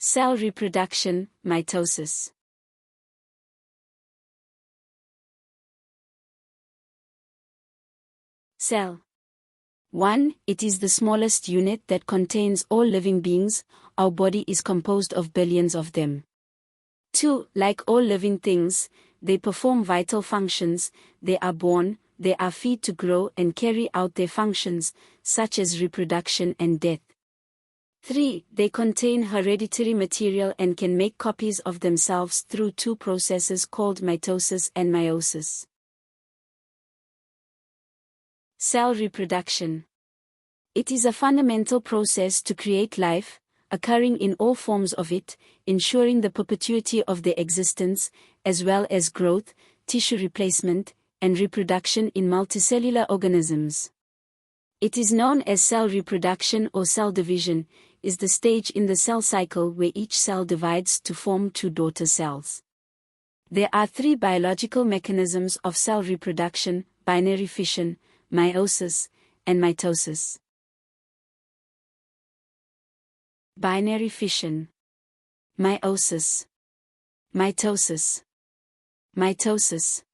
Cell reproduction, mitosis. Cell. 1. It is the smallest unit that contains all living beings. Our body is composed of billions of them. 2. Like all living things, they perform vital functions. They are born, they are fed to grow and carry out their functions, such as reproduction and death. 3. They contain hereditary material and can make copies of themselves through two processes called mitosis and meiosis. Cell reproduction. It is a fundamental process to create life, occurring in all forms of it, ensuring the perpetuity of their existence, as well as growth, tissue replacement, and reproduction in multicellular organisms. It is known as cell reproduction or cell division, is the stage in the cell cycle where each cell divides to form two daughter cells. There are three biological mechanisms of cell reproduction: binary fission, meiosis, and mitosis. Binary fission. Meiosis. Mitosis. Mitosis.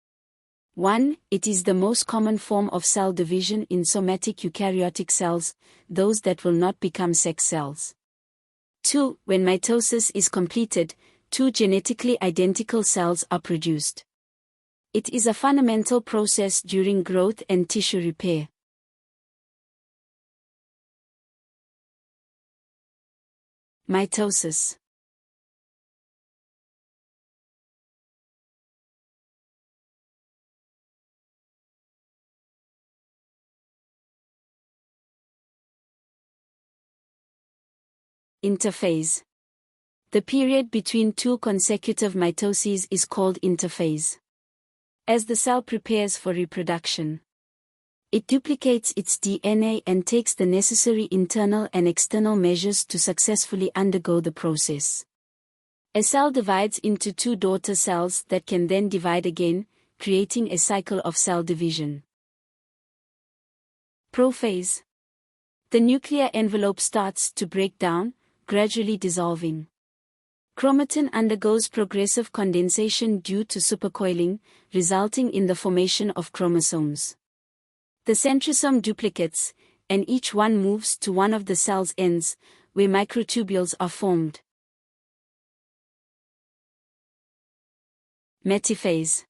1. It is the most common form of cell division in somatic eukaryotic cells, those that will not become sex cells. 2. When mitosis is completed, two genetically identical cells are produced. It is a fundamental process during growth and tissue repair. Mitosis. Interphase. The period between two consecutive mitoses is called interphase. As the cell prepares for reproduction, it duplicates its DNA and takes the necessary internal and external measures to successfully undergo the process. A cell divides into two daughter cells that can then divide again, creating a cycle of cell division. Prophase. The nuclear envelope starts to break down, gradually dissolving. Chromatin undergoes progressive condensation due to supercoiling, resulting in the formation of chromosomes. The centrosome duplicates, and each one moves to one of the cell's ends, where microtubules are formed. Metaphase.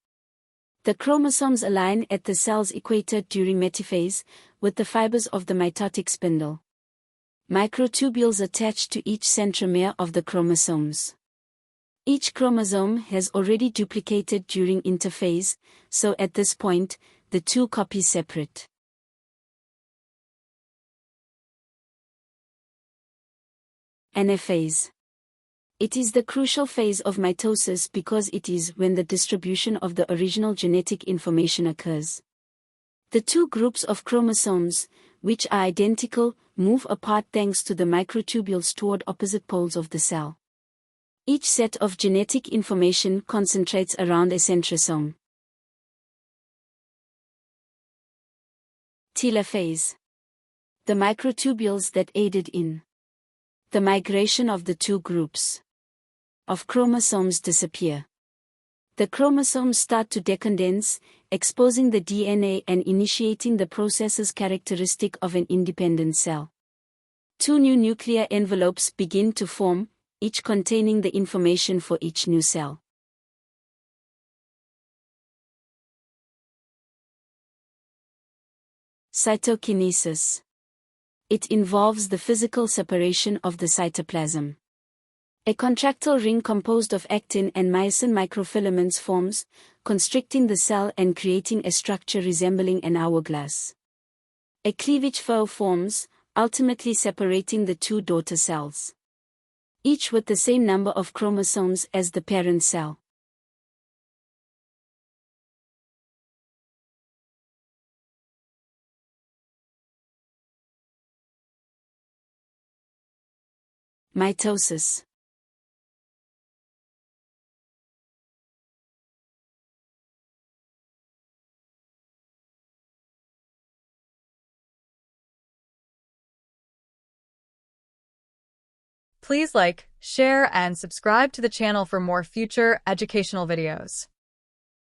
The chromosomes align at the cell's equator during metaphase, with the fibers of the mitotic spindle. Microtubules attach to each centromere of the chromosomes. Each chromosome has already duplicated during interphase, so at this point, the two copies separate. Anaphase. It is the crucial phase of mitosis because it is when the distribution of the original genetic information occurs. The two groups of chromosomes, which are identical, move apart thanks to the microtubules toward opposite poles of the cell. Each set of genetic information concentrates around a centrosome. Telophase. The microtubules that aided in the migration of the two groups of chromosomes disappear. The chromosomes start to decondense, exposing the DNA and initiating the processes characteristic of an independent cell. Two new nuclear envelopes begin to form, each containing the information for each new cell. Cytokinesis. It involves the physical separation of the cytoplasm. A contractile ring composed of actin and myosin microfilaments forms, constricting the cell and creating a structure resembling an hourglass. A cleavage furrow forms, ultimately separating the two daughter cells, each with the same number of chromosomes as the parent cell. Mitosis. Please like, share, and subscribe to the channel for more future educational videos.